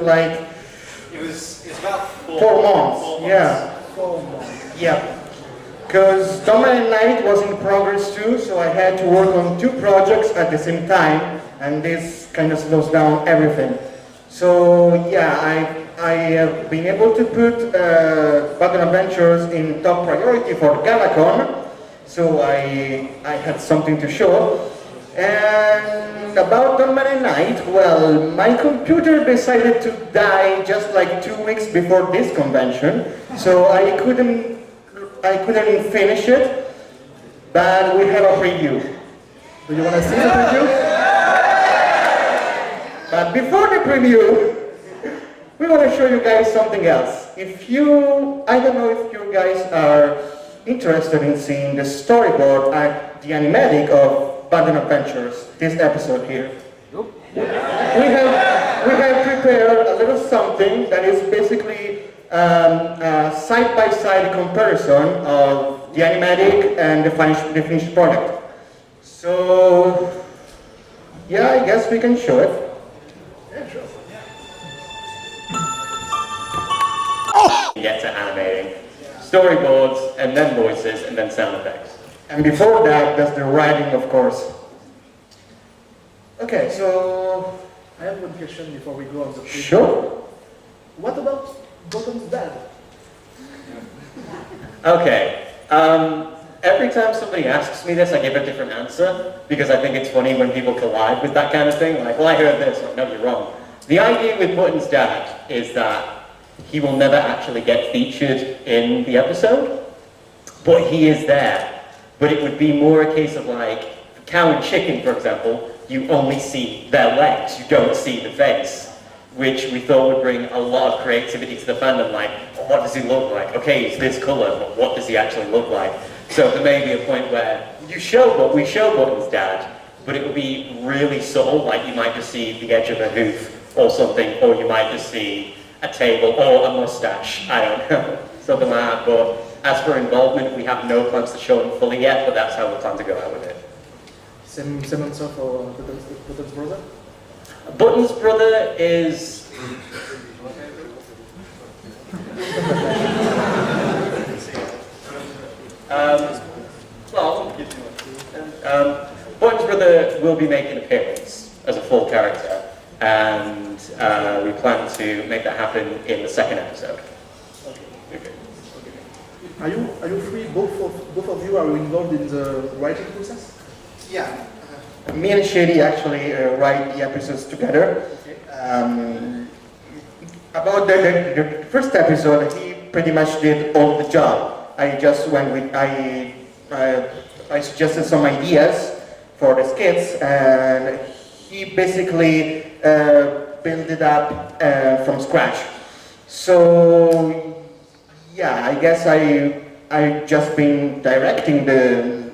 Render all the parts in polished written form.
like it's about 4 months. 4 months. Yeah. 4 months. Yeah. Because Dawn and Night was in progress too, so I had to work on 2 projects at the same time, and this kind of slows down everything. So yeah, I have been able to put Button Adventures in top priority for GalaCon, so I had something to show. And about Dawn and Night, well, my computer decided to die just like 2 weeks before this convention, so I couldn't finish it, but we have a preview. Do you want to see the preview? But before the preview, we want to show you guys something else. I don't know if you guys are interested in seeing the storyboard at the animatic of Button Adventures, this episode here. We have prepared a little something that is basically a side-by-side comparison of the animatic and the finished product. So, yeah, I guess we can show it. Yeah, sure. Get to animating, storyboards, and then voices, and then sound effects. And before that, there's the writing, of course. Okay, so... I have one question before we go on the preview. Sure. What about Button's dad? Okay. Every time somebody asks me this, I give a different answer, because I think it's funny when people collide with that kind of thing. Like, well, I heard this. Like, no, you're wrong. The idea with Button's dad is that he will never actually get featured in the episode, but he is there. But it would be more a case of like, cow and chicken, for example, you only see their legs, you don't see the face, which we thought would bring a lot of creativity to the fandom, like, well, what does he look like? Okay, he's this colour, but what does he actually look like? So there may be a point where we show Button's dad, but it would be really subtle, like you might just see the edge of a hoof or something, or you might just see a table or a mustache, I don't know, something like that. But as for involvement, we have no plans to show him fully yet, but that's how we plan to go out with it. Same answer for Button's brother? Button's brother is... Button's brother will be making an appearance as a full character, and we plan to make that happen in the 2nd episode. Okay. Are you free? Both of you are involved in the writing process? Yeah. Me and Shady actually write the episodes together. Okay. About the first episode, he pretty much did all the job. I just went with, I suggested some ideas for the skits, and he basically built it up from scratch. So, yeah, I guess I just been directing the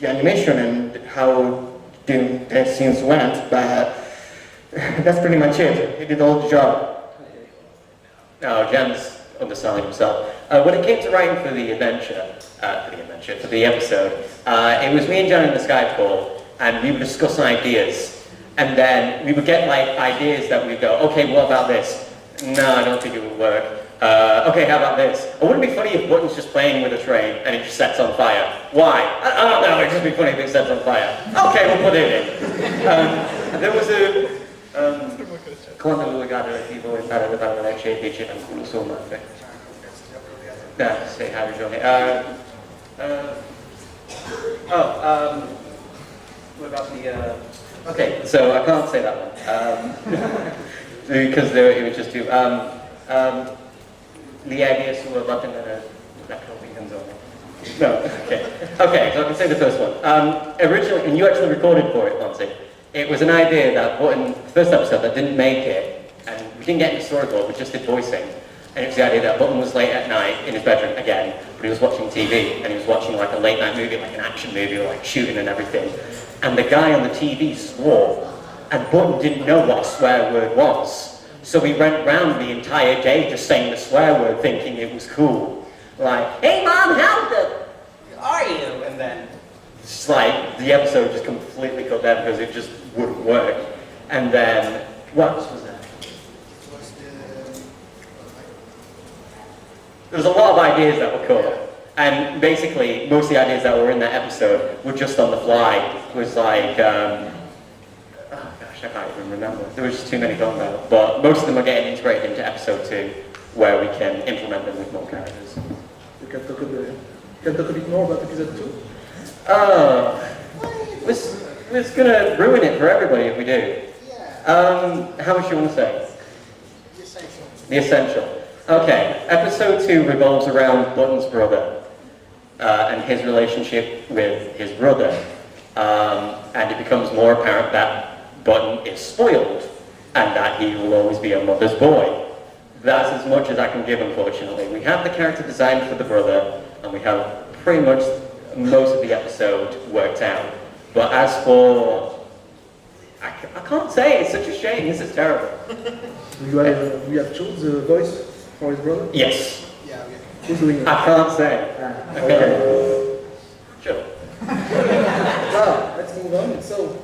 animation and how the scenes went, but that's pretty much it. He did all the job. No, Jan's underselling himself. When it came to writing for the episode, it was me and Jan in the Skype call, and we would discuss ideas, and then we would get like ideas that we'd go, okay, what about this? No, I don't think it would work. Okay, how about this? It wouldn't be funny if Button's just playing with a train and it just sets on fire. Why? I don't know, it'd just be funny if it sets on fire. Okay, we'll put it in. There was a... quando legare tipo imparare a fare la ricetta dicevano insomma sì, hai ragione. What about the okay, so I can't say that one because it was just too the idea is to button no, okay, so I can say the first one. Originally, and you actually recorded for it, Monty. It was an idea that Button, the first episode, that didn't make it, and we didn't get any storyboard, we just did voicing. And it was the idea that Button was late at night in his bedroom again, but he was watching TV, and he was watching like a late night movie, like an action movie, like shooting and everything. And the guy on the TV swore, and Button didn't know what a swear word was. So he went round the entire day just saying the swear word, thinking it was cool. Like, hey mom, how the are you? And then it's like the episode just completely cut down because it just wouldn't work. And then what else was there? there was a lot of ideas that were cool. And basically, most of the ideas that were in that episode were just on the fly. It was like, oh gosh, I can't even remember. There was just too many going on. But most of them are getting integrated into episode 2, where we can implement them with more characters. You can talk a bit more about episode 2? It's gonna ruin it for everybody if we do. How much do you want to say? The essential. The essential. Okay, episode 2 revolves around Button's brother and his relationship with his brother. And it becomes more apparent that Button is spoiled and that he will always be a mother's boy. That's as much as I can give, unfortunately. We have the character design for the brother, and we have pretty much most of the episode worked out. But as for... I can't say, it's such a shame, this is terrible. You have chosen the voice for his brother? Yes. Yeah, Who's doing it? I can't say. Okay. Sure. Now, let's move on. So,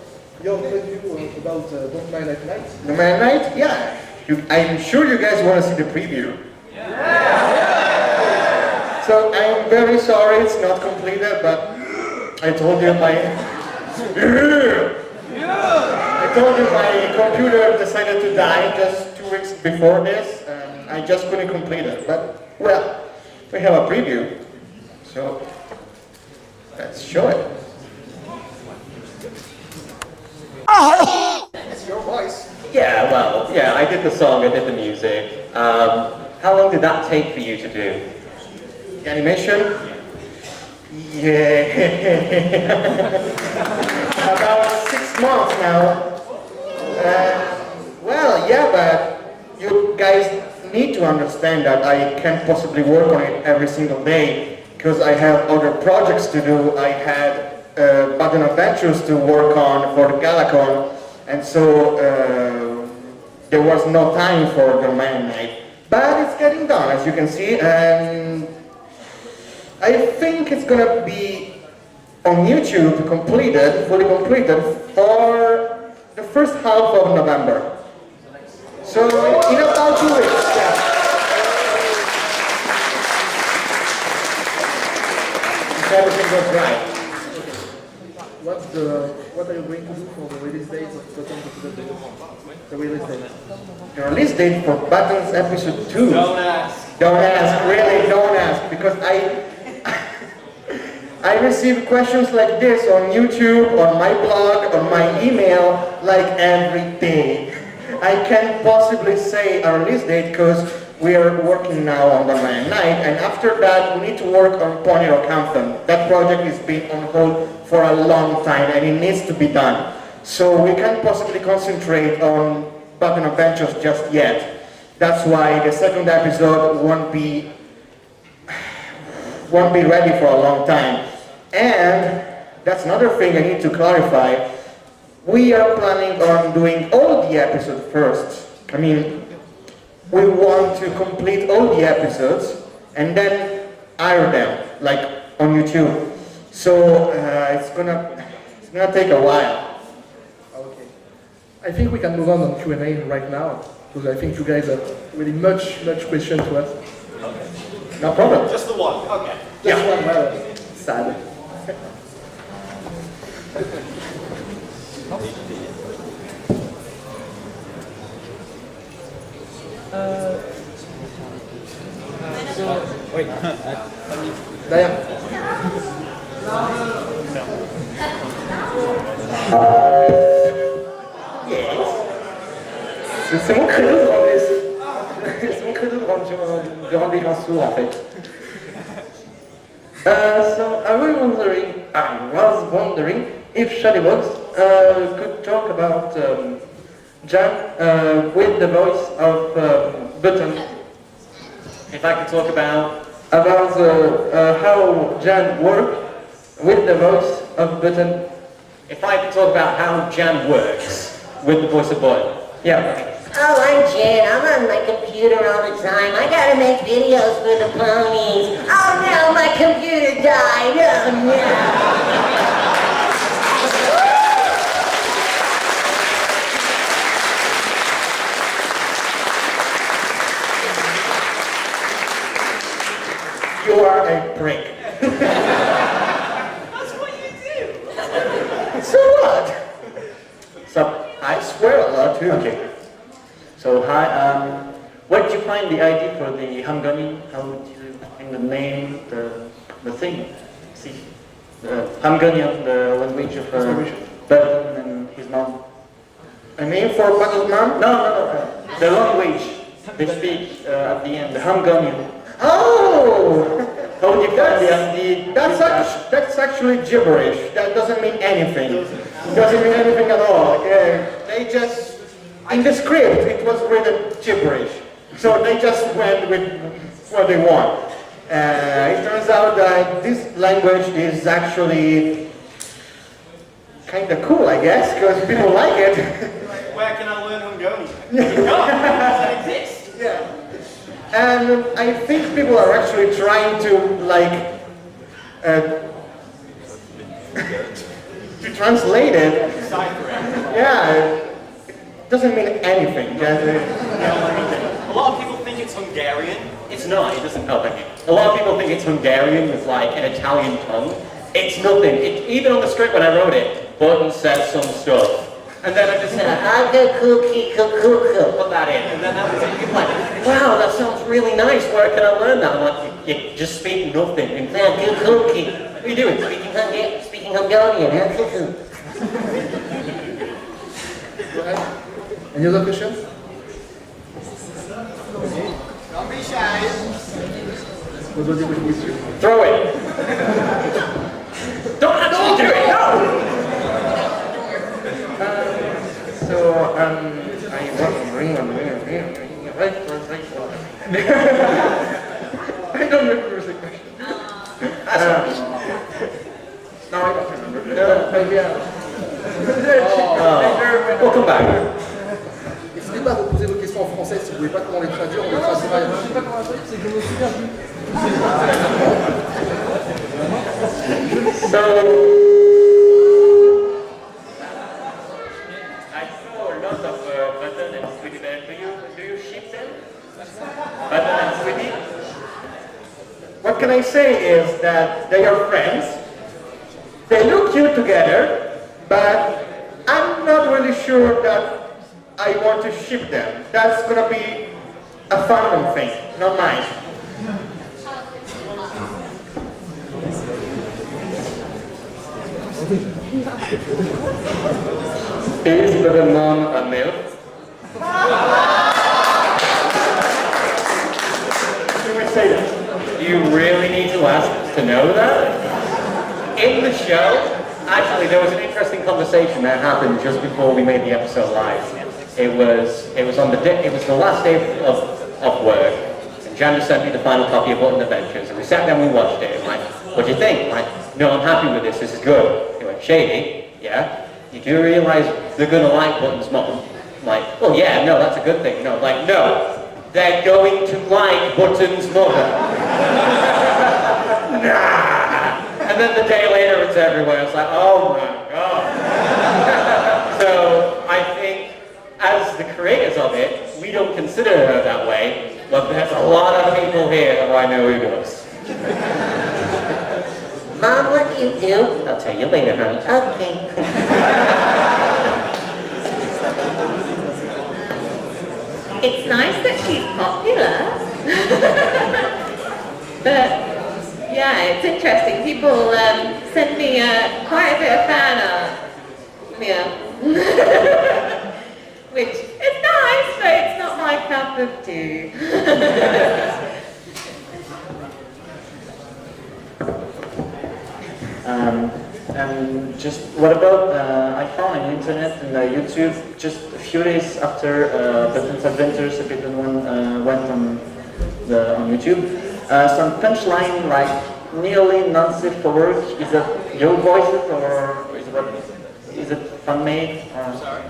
your preview about Don't Mind at Night? No Man Night? Yeah. I'm sure you guys want to see the preview. Yeah. So I'm very sorry it's not completed, but I told you my computer decided to die just 2 weeks before this, and I just couldn't complete it. But well, we have a preview, so let's show it. it's your voice. Yeah, well, yeah, I did the song, I did the music. How long did that take for you to do? The animation? Yeah. About 6 months now. Well, yeah, but you guys need to understand that I can't possibly work on it every single day because I have other projects to do. I had Button Adventures to work on for the Galacon, and so there was no time for the Man Night. But it's getting done, as you can see, and I think it's gonna be on YouTube completed, fully completed, for the first half of November. So in about 2 weeks, yeah. If everything goes right. What are you going to do for the release date of Button episode 2? The release date. The release date for Buttons episode 2. Don't ask. Don't ask, really don't ask, because I receive questions like this on YouTube, on my blog, on my email, like every day. I can't possibly say a release date because we are working now on the Man Night, and after that we need to work on Pony Rock Anthem. That project has been on hold for a long time and it needs to be done. So we can't possibly concentrate on Button Adventures just yet. That's why the second episode won't be ready for a long time. And that's another thing I need to clarify. We are planning on doing all the episodes first. I mean, we want to complete all the episodes and then air them, like on YouTube. So it's gonna take a while. Okay. I think we can move on Q&A right now, because I think you guys have really much question to ask. No problem. Just the one. Okay. Just one, well, sad. Derrière. C'est mon credo de rendre c'est mon credo de rendre les gens sourds en fait. So I was wondering if Shadowbox could talk about Jan with the voice of Button. If I could talk about how Jan worked with the voice of Button. If I could talk about how Jan works with the voice of Button. Yeah. Oh, I'm Jan. I'm on my computer all the time. I gotta make videos for the ponies. Oh no, my computer died. Oh no. a prick. That's what you do. So what? So, I swear a lot too. okay. So, hi, where did you find the idea for the Hamgani? How did you find the name, the thing? See, the Hamgani, the language of Burton and his mom. I mean for Buckle's mom? No. The language they speak at the end, the Hamgani. Oh! How did you find the idea? That's actually gibberish. That doesn't mean anything. Doesn't mean anything at all. They just, in the script, it was written gibberish. So they just went with what they want. It turns out that this language is actually kind of cool, I guess, because people like it. Where can I learn Hungarian? Does that exist? Yeah. And I think people are actually trying to, like, to translate it. Decipher it. Yeah, it doesn't mean anything. A lot of people think it's Hungarian. It's not, it doesn't help any. A lot of people think it's Hungarian with like an Italian tongue. It's nothing. Even on the script when I wrote it, Burton said some stuff. And then I just said, put that in. And then that was it. You're like, wow, that sounds really nice. Where can I learn that? I'm like, you just speak nothing. And what are you doing? Speaking Hungarian, huh? Go ahead. Any other questions? Don't be shy. Nobody with you? Throw it. Don't actually do it, no! So, I was ring. I don't remember the question. No, I don't remember. We'll come back. N'hésitez pas à vous poser vos questions en français si vous ne voulez pas comment les traduire, on les traduira. Je sais pas comment traduire, c'est que je me souviens plus. So, I saw a lot of Button and Sweetie there. Do you ship them? Button and Sweetie? What can I say is that they are friends. They look cute together, but I'm not really sure that I want to ship them. That's gonna be a fandom thing, not mine. Is the mom a male? Can we say that? Do you really need to ask to know that? In the show, actually, there was an interesting conversation that happened just before we made the episode live. It was the last day of work, and Jan just sent me the final copy of Button Adventures, and we sat down and we watched it. I'm like, what do you think? I'm like, no, I'm happy with this. This is good. He went, Shady, yeah. You do realize they're gonna like Button's mom? I'm like, well, yeah, no, that's a good thing. No, like, no, they're going to like Button's mother. Nah. And then the day later, it's everywhere. It's like, oh my god. So I think, as the creators of it, we don't consider her that way, but there's a lot of people here who I know who does. Mom, what do you do? I'll tell you later, honey. Okay. It's nice that she's popular. But yeah, it's interesting. People send me quite a bit of fan art. Yeah. Which is nice, but it's not my cup of tea. And just, what about, I found on the internet and YouTube, just a few days after Button's Adventures, Episode 1 went on YouTube, some punchline like, nearly non-safe for work. Is that your voices, or is it fan-made? Sorry.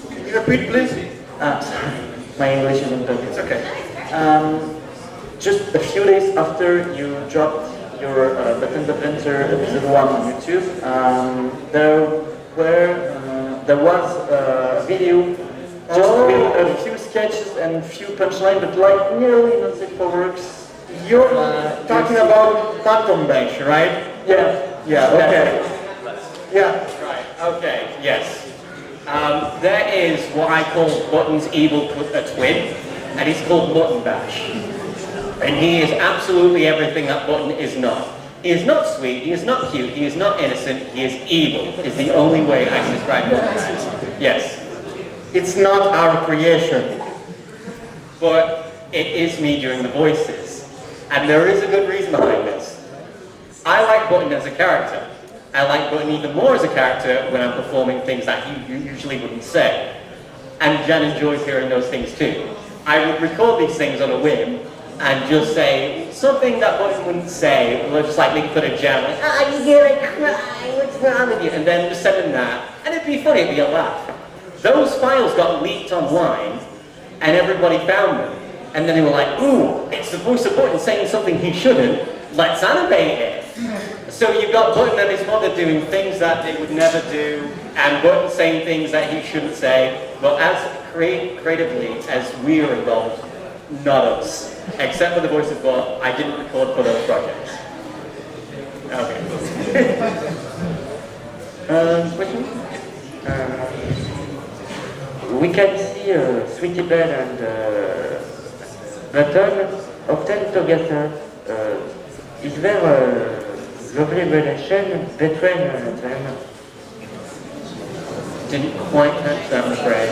Can you repeat, please? Sorry, my English isn't good. It's okay. Just a few days after you dropped your Button's Adventure Episode 1 on YouTube, there was a video just with a few sketches and few punchlines, but like nearly not safe for works. You're talking about button bench, right? Yeah. Yeah, okay. Yeah. Right, okay, yes. There is what I call Button's evil twin, and he's called Button Bash. And he is absolutely everything that Button is not. He is not sweet, he is not cute, he is not innocent, he is evil, is the only way I can describe Button as. Yes. It's not our creation. But it is me doing the voices. And there is a good reason behind this. I like Button as a character. I like Button even more as a character when I'm performing things that he usually wouldn't say. And Jan enjoys hearing those things too. I would record these things on a whim and just say something that Button wouldn't say, or just like make a put a Jan, like, Oh, you're gonna cry. What's wrong with you? and then just send him that, and it'd be funny, it'd be a laugh. Those files got leaked online, and everybody found them. And then they were like, ooh, it's the voice of Button saying something he shouldn't, let's animate it. So you've got Button and his mother doing things that they would never do, and Button saying things that he shouldn't say, but as creatively as we are involved, not us. Except for the voices, but I didn't record for those projects. Okay. Question? We can see Sweetie Belle and Button often together. Is there a lovely relation between them? Didn't quite catch that, I'm afraid.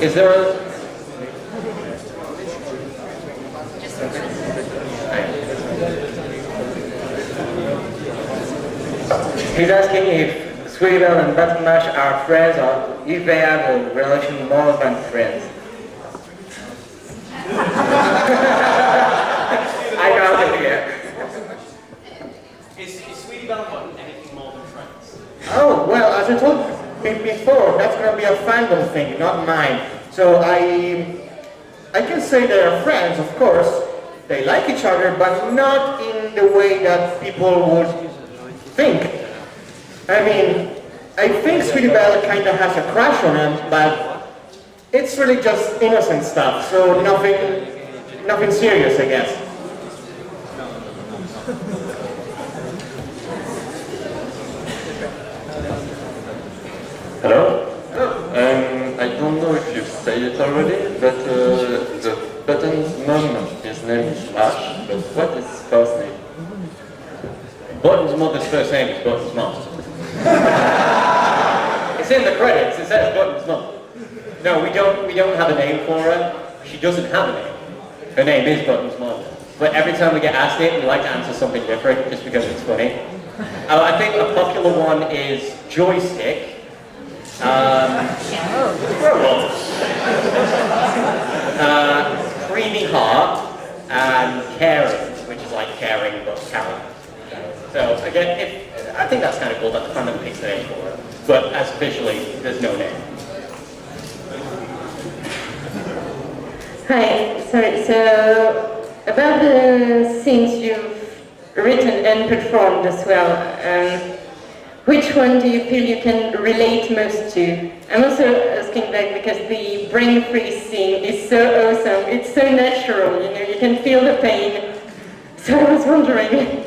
Is there a... He's asking if Sweetie Belle and Button Mash are friends or if they have a relation more than friends. I got it here. Is Sweetie Belle and Button anything more than friends? Oh, well, as I told you before, that's going to be a fandom thing, not mine. So I can say they're friends, of course. They like each other, but not in the way that people would think. I mean, I think Sweetie Belle kind of has a crush on him, but it's really just innocent stuff, so nothing serious, I guess. Hello? I don't know if you've said it already, but the Button's mom is named Ash, but what is his first name? Button's mother's first name is Button's mom. It's in the credits, it says Button's mom. No, we don't have a name for her. She doesn't have a name. Her name is Button's mom. But every time we get asked it, we like to answer something different, just because it's funny. I think a popular one is Joystick. Creamy Heart, and Caring, which is like caring but Karen. So again, I think that's kind of cool that the fandom picks the name for it. But as officially, there's no name. Hi, sorry, so about the scenes you've written and performed as well, which one do you feel you can relate most to? I'm also asking that because the brain freeze scene is so awesome, it's so natural, you know, you can feel the pain. So I was wondering.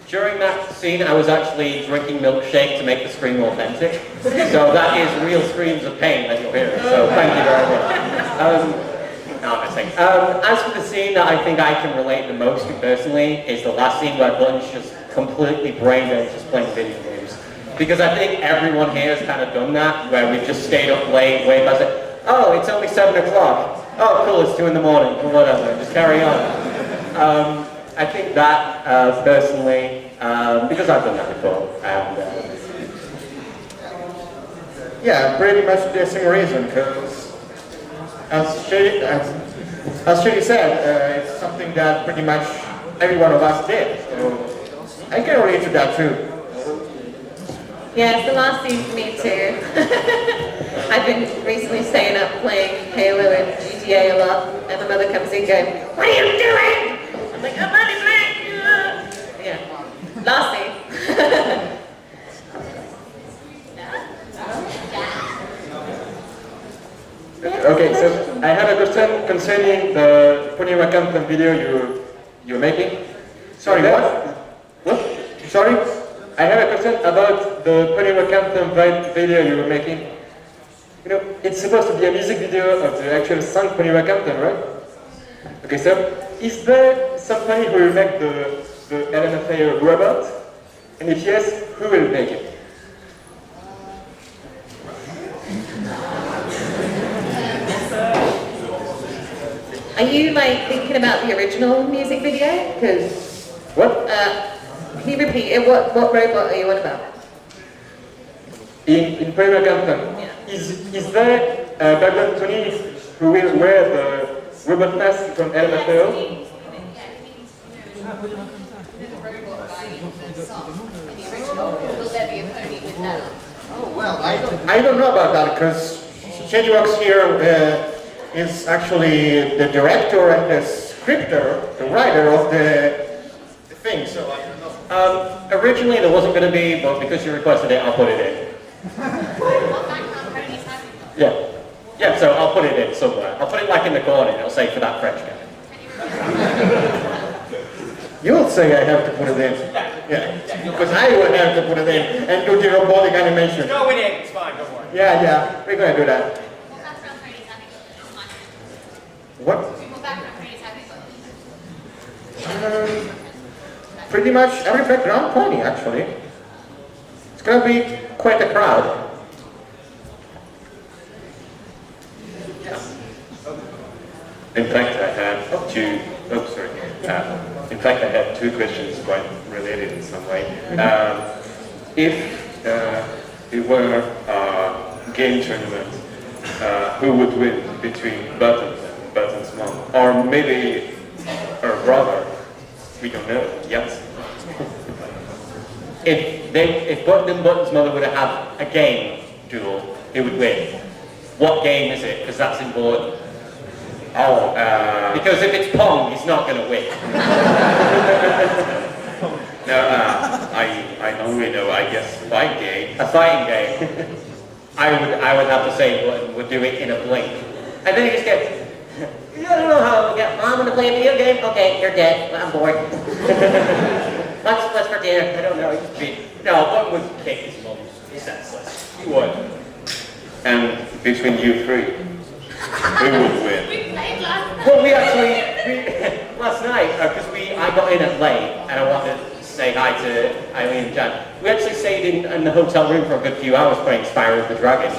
During that scene, I was actually drinking milkshake to make the scream authentic. So that is real screams of pain that you'll hear. So thank you very much. No, I'm missing. As for the scene that I think I can relate the most to personally is the last scene where Button's just completely brain dead, just playing video games. Because I think everyone here has kind of done that, where we've just stayed up late, way past it. Oh, it's only 7 o'clock. Oh, cool, it's 2 in the morning, or whatever, just carry on. I think that, personally, because I've done that before, and... Yeah, pretty much the same reason, because as Shady said, it's something that pretty much every one of us did, so I can relate to that too. Yeah, it's the last scene for me too. I've been recently staying up playing Halo and GTA a lot, and my mother comes in going, "What are you doing?" I'm like, "I'm only playing." Yeah, last scene. Okay, so I have a question concerning the Pony Racanton video you're making. Sorry, what? What? Sorry? I have a question about the Pony Racanton video you were making. You know, it's supposed to be a music video of the actual song Pony Racanton, right? Okay, so is there somebody who will make the LMFAO robot? And if yes, who will make it? Are you like thinking about the original music video? Because What? can you repeat it? What robot are you on about? In Pony Racanton, Yeah. is there a background Tony who will wear the robot mask from LMFAO? I don't know about that because JanAnimation's here is actually the director and the scripter, the writer of the thing, so I don't know. Originally there wasn't going to be, but because you requested it, I'll put it in. Yeah. Yeah, so I'll put it in somewhere. I'll put it like in the corner, it'll say for that French guy. You'll say I have to put it in. Yeah. Because I will have to put it in and do the robotic animation. Go in, it's fine, don't worry. Yeah, we're gonna do that. What? Pretty much every background pony, actually. It's gonna be quite a crowd. In fact, I have two. Oh, sorry. In fact, I have two questions quite related in some way. If it were a game tournament, who would win between Buttons and Buttons' mom, or maybe her brother? We don't know. Yes. If Button's mother were to have a game duel, it would win. What game is it? Because that's important. Oh, Because if it's Pong, he's not going to win. no, I only know, I guess, fight game. A fighting game. I would have to say Button would do it in a blink. And then he just gets, I don't know how to get mom to play a video game. Okay, you're dead. I'm bored. What's for dinner? I don't know, he'd be, no, Button would kick his mum senseless. He would. And between you three, who would win? Well, we last night, because I got in at late and I wanted to say hi to Eileen and Jan. We actually stayed in the hotel room for a good few hours playing Spyro the Dragon.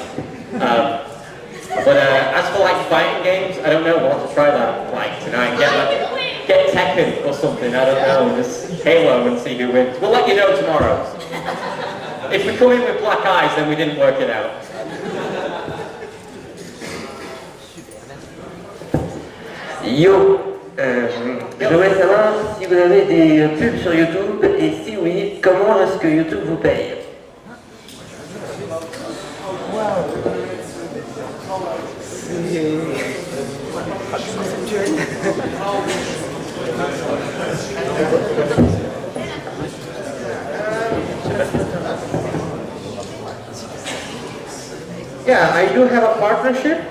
But as for like fighting games, I don't know, we'll have to try that like tonight. Get Tekken or something, I don't know, just Halo and see who wins. We'll let you know tomorrow. If we come in with black eyes, then we didn't work it out. Yo, je voudrais savoir si vous avez des pubs sur YouTube et si oui, comment est-ce que YouTube vous paye? Yeah, I do have a partnership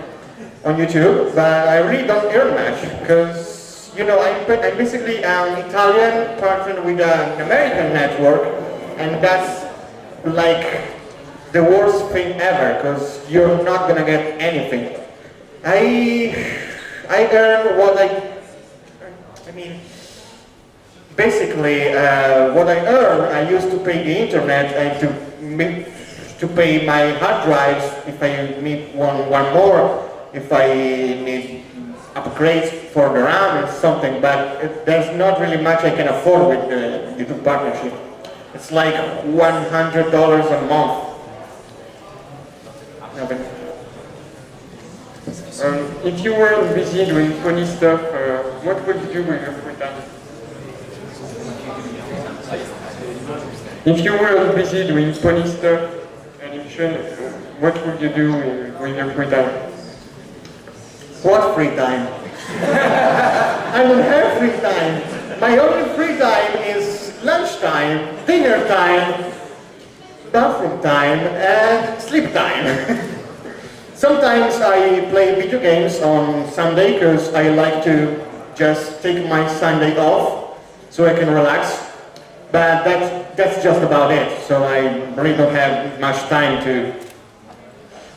on YouTube, but I really don't earn much because, you know, I'm basically an Italian partner with an American network, and that's like the worst thing ever because you're not gonna get anything. I earn what I mean, basically what I earn I used to pay the internet and to pay my hard drives if I need one more, if I need upgrades for the RAM or something, but there's not really much I can afford with the YouTube partnership. It's like $100 a month. If you were busy doing funny stuff, what would you do with your free time? If you were busy doing funny stuff, animation, what would you do with your free time? What free time? I don't have free time. My only free time is lunchtime, dinner time, bathroom time, and sleep time. Sometimes I play video games on Sunday because I like to just take my Sunday off so I can relax. But that's just about it. So I really don't have much time to.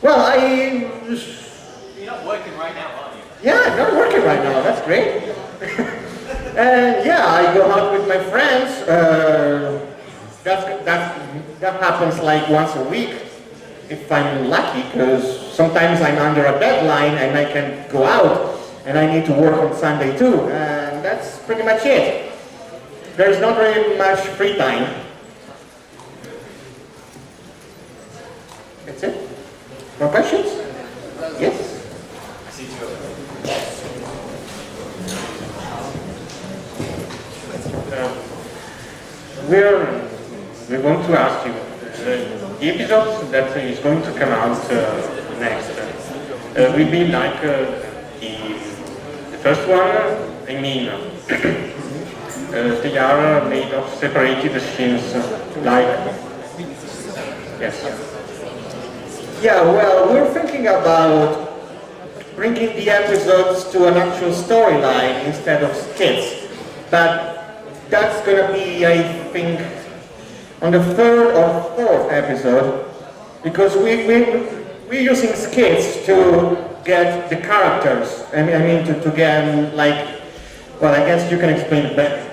Well, You're not working right now, are you? yeah, I'm not working right now. That's great. And yeah, I go out with my friends. That happens like once a week, if I'm lucky, because sometimes I'm under a deadline and I can go out, and I need to work on Sunday too. And that's pretty much it. There's not very much free time. That's it. More questions? Yes. We want to ask you, the episode that is going to come out next will be like the first one. I mean, they are made of separated scenes, like, yes. Yeah, well, we're thinking about bringing the episodes to an actual storyline instead of skits. But that's gonna be, I think, on the third or fourth episode, because we're using skits to get the characters. I mean, to get like, well, I guess you can explain it better.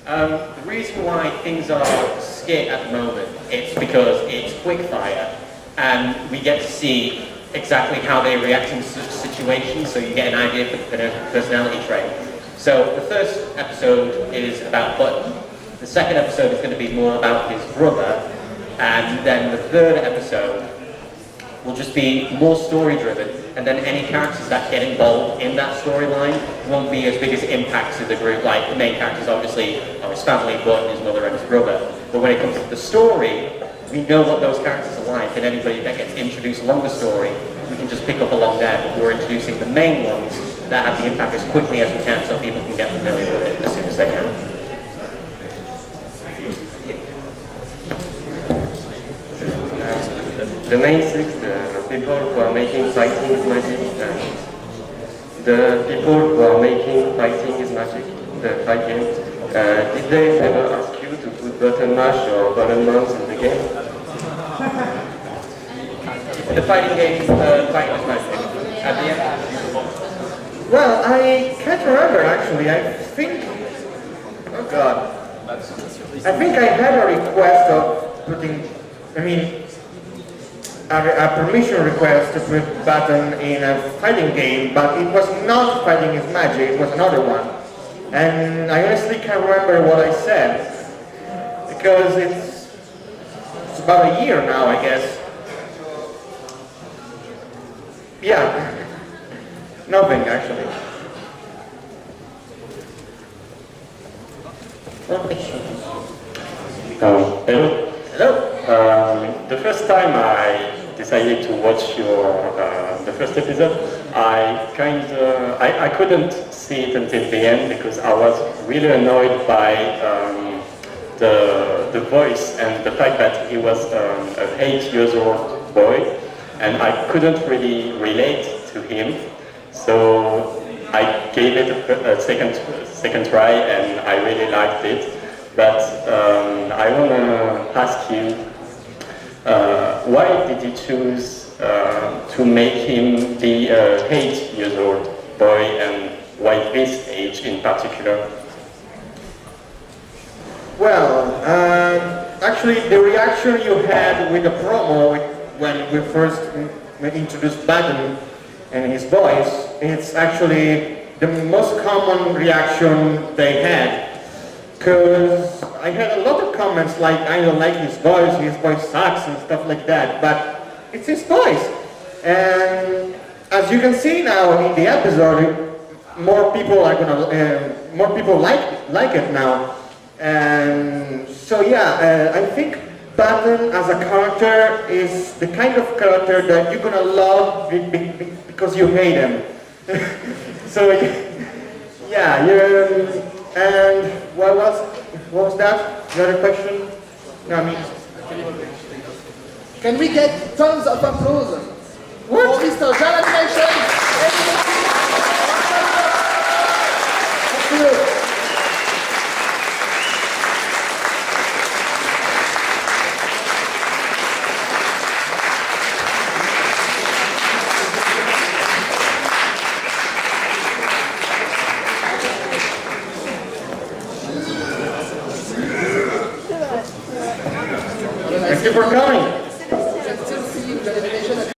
The reason why things are skit at the moment, it's because it's quickfire, and we get to see exactly how they react in such situations, so you get an idea for the personality trait. So the first episode is about Button. The second episode is going to be more about his brother, and then the third episode will just be more story-driven, and then any characters that get involved in that storyline won't be as big as impacts to the group. Like, the main characters obviously are his family, Button, his mother, and his brother. But when it comes to the story, we know what those characters are like, and anybody that gets introduced along the story, we can just pick up along there, but we're introducing the main ones that have the impact as quickly as we can so people can get familiar with it as soon as they can. The main six, the people who are making fighting is magic, and the people who are making fighting is magic, the fight game, did they ever ask you to put button mash or button mouse in the game? The fighting game, fighting is magic. At the end. Well, I can't remember actually. I think, oh god, I think I had a request of putting, a permission request to put button in a fighting game, but it was not Fighting is Magic, it was another one. And I honestly can't remember what I said, because it's about a year now, I guess. Yeah, nothing actually. Hello. Hello. The first time I decided to watch your the first episode, I couldn't see it until the end because I was really annoyed by the voice and the fact that he was an 8-year-old boy, and I couldn't really relate to him. So I gave it a second try, and I really liked it. But I want to ask you, why did you choose to make him the 8-year-old boy, and why this age in particular? Well, actually the reaction you had with the promo when we first introduced Button and his voice, it's actually the most common reaction they had. Because I had a lot of comments like, I don't like his voice sucks and stuff like that, but it's his voice. And as you can see now in the episode, more people like it now. And so yeah, I think Button as a character is the kind of character that you're gonna love because you hate him. So yeah, and what was that? The other question? No, Can we get tons of applause? For Mr. JanAnimation's. Thank you. Thank you for coming.